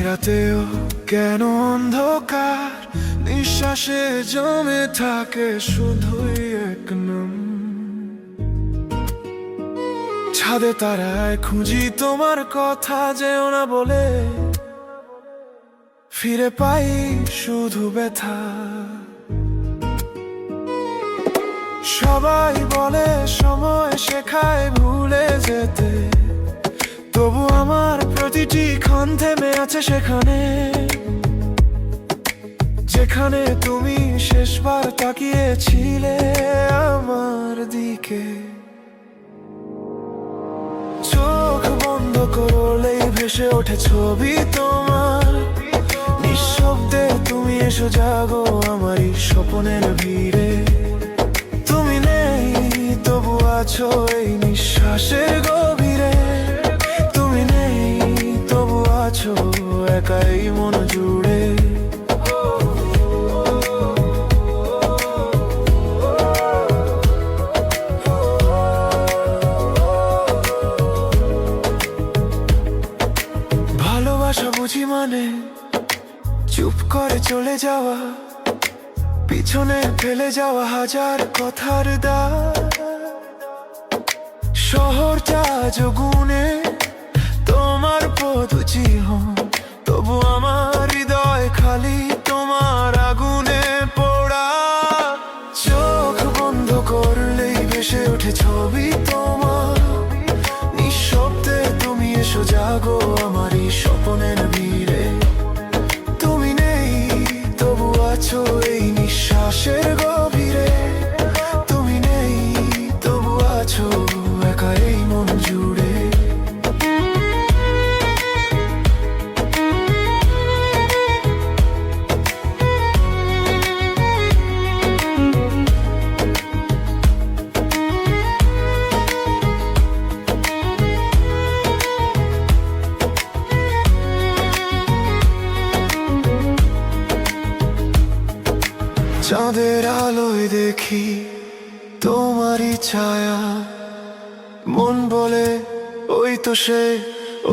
রাতেও কেন অন্ধকার, নিঃশ্বাসে জমে থাকে শুধুই এক নাম। ছাদে তারায় খুঁজি তোমার কথা, যেও না বলে ফিরে পাই শুধু ব্যথা। সবাই বলে সময় শেখায় ভুলে যেতে, তবু আমার প্রতিটি ক্ষণ থেমে আছে সেখানে, যেখানে তুমি শেষবার তাকিয়েছিলে আমার দিকে। চোখ বন্ধ করলেই ভেসে ওঠে ছবি তোমার, নিঃশব্দে তুমি এসো জাগো আমারই স্বপ্নের ভিড়ে। তুমি নেই তবু আছো এই নিঃশ্বাসের গভীরে, তুমি নেই তবু আছো একাই মন জুড়ে। ভালোবাসা বুঝি মানে চুপ করে চলে যাওয়া, পিছনে ফেলে যাওয়া হাজার কথার দাগ। শহরটা গুনে তোমার পদচিহ্ন, তবু আমার হৃদয় খালি তোমার আগুনে পোড়া। চোখ বন্ধ করলেই ভেসে ওঠে ছবি তোমার, নিঃশব্দে তুমি এসো জাগো আমারই স্বপ্নের ভিড়ে। তুমি নেই তবু আছো এই নিঃশ্বাসের গভীরে, তুমি নেই তবু আছো একা এই মন জুড়ে। চাঁদের আলোয় দেখি তোমারই ছায়া, মন বলে ওই তো সে,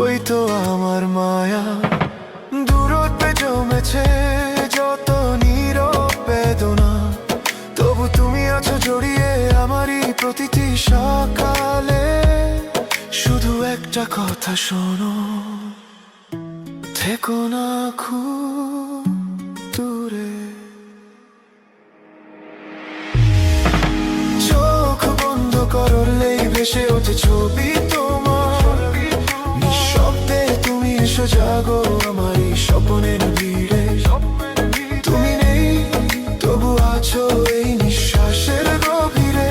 ওই তো আমার মায়া। দূরত্বে জমেছে যত নীরব বেদনা, তবু তুমি আছো জড়িয়ে আমারই প্রতিটি সকালে। শুধু একটা কথা শোনো, থেকো না খুব দূরে। করলেই ভেসে ওঠে ছবি তোমার, নিঃশব্দে তুমি এসো জাগো আমারই স্বপ্নের ভিড়ে। তুমি নেই তবু আছো এই নিঃশ্বাসের গভীরে,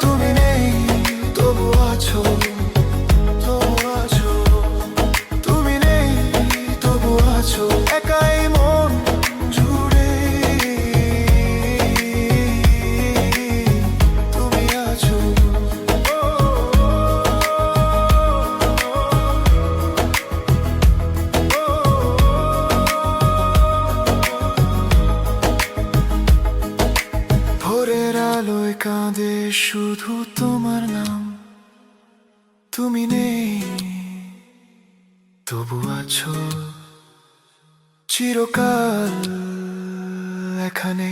তুমি নেই তবু আছো, তবু আছো, তুমি নেই তবু আছো একাই মন জুড়ে। ভোরের আলোয় কাঁদে শুধু তোমার নাম, তুমি নেই তবু আছো চিরকাল এখানে।